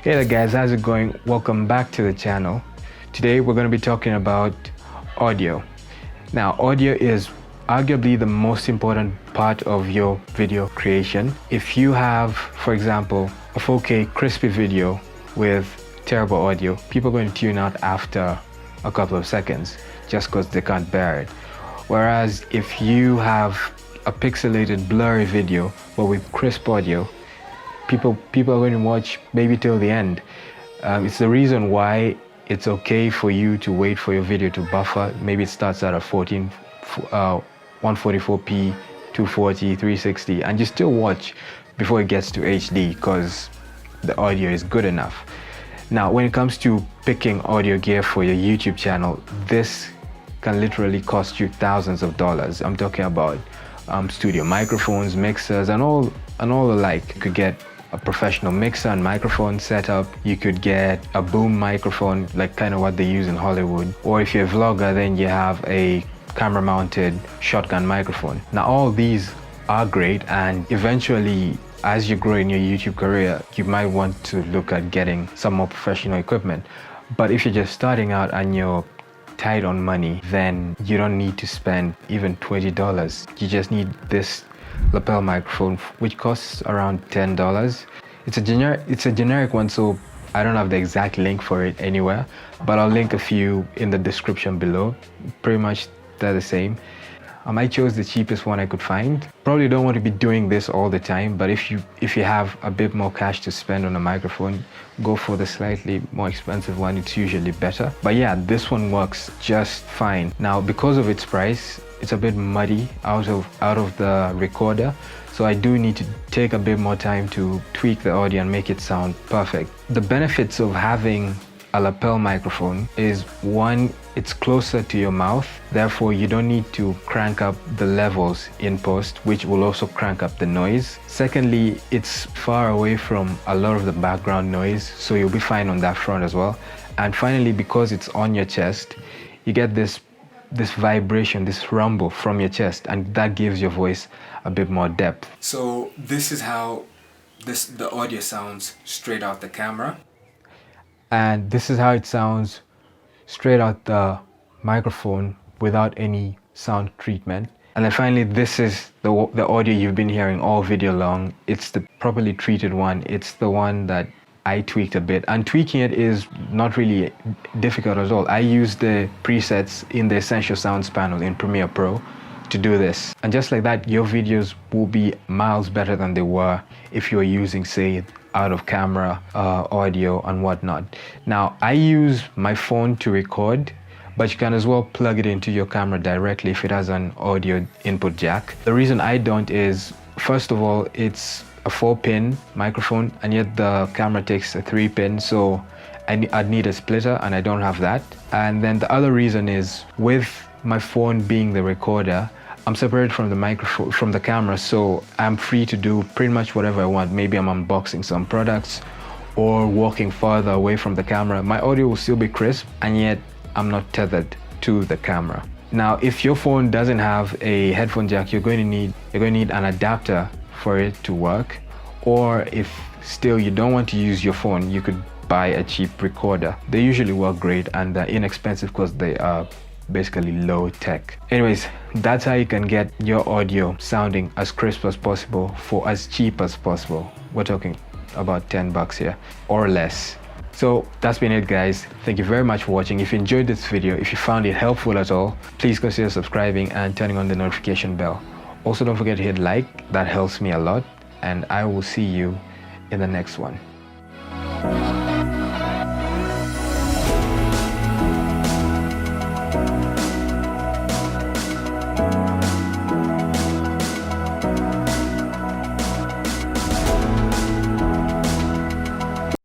Hey there guys, how's it going? Welcome back to the channel. Today we're going to be talking about audio. Now, audio is arguably the most important part of your video creation. If you have, for example, a 4K crispy video with terrible audio, people are going to tune out after a couple of seconds just because they can't bear it. Whereas if you have a pixelated blurry video but with crisp audio, people are going to watch maybe till the end. It's the reason why it's okay for you to wait for your video to buffer. Maybe it starts out at 144p, 240, 360, and you still watch before it gets to HD because the audio is good enough. Now, when it comes to picking audio gear for your YouTube channel, this can literally cost you thousands of dollars. I'm talking about studio microphones, mixers, and all the like. You could get a professional mixer and microphone setup. You could get a boom microphone, like kind of what they use in Hollywood. Or if you're a vlogger, then you have a camera mounted shotgun microphone. Now, all these are great, and eventually, as you grow in your YouTube career, you might want to look at getting some more professional equipment. But if you're just starting out and you're tight on money, then you don't need to spend even $20. You just need this lapel microphone, which costs around $10. It's a generic one, so I don't have the exact link for it anywhere, but I'll link a few in the description below. Pretty much they're the same. I chose the cheapest one I could find. Probably don't want to be doing this all the time, but if you have a bit more cash to spend on a microphone, go for the slightly more expensive one. It's usually better. But yeah, this one works just fine. Now, because of its price, it's a bit muddy out of the recorder, so I do need to take a bit more time to tweak the audio and make it sound perfect. The benefits of having a lapel microphone is, one, it's closer to your mouth, therefore you don't need to crank up the levels in post, which will also crank up the noise. Secondly, it's far away from a lot of the background noise, so you'll be fine on that front as well. And finally, because it's on your chest, you get this vibration, this rumble from your chest, and that gives your voice a bit more depth. So this is how the audio sounds straight out the camera, and this is how it sounds straight out the microphone without any sound treatment. And then finally, this is the audio you've been hearing all video long. It's the properly treated one. It's the one that I tweaked a bit, and tweaking it is not really difficult at all. I use the presets in the Essential Sounds panel in Premiere Pro to do this. And just like that, your videos will be miles better than they were if you were using, say, out of camera audio and whatnot. Now, I use my phone to record, but you can as well plug it into your camera directly if it has an audio input jack. The reason I don't is, first of all, it's a 4-pin microphone, and yet the camera takes a 3-pin, so I'd need a splitter, and I don't have that. And then the other reason is, with my phone being the recorder, I'm separated from the microphone, from the camera, so I'm free to do pretty much whatever I want. Maybe I'm unboxing some products or walking farther away from the camera. My audio will still be crisp, and yet I'm not tethered to the camera. Now, if your phone doesn't have a headphone jack, you're going to need an adapter for it to work. Or if still you don't want to use your phone, you could buy a cheap recorder. They usually work great, and they're inexpensive because they are basically low tech. Anyways, that's how you can get your audio sounding as crisp as possible for as cheap as possible. We're talking about $10 here or less. So that's been it, guys. Thank you very much for watching. If you enjoyed this video, if you found it helpful at all, please consider subscribing and turning on the notification bell. Also, don't forget to hit like. That helps me a lot, and I will see you in the next one.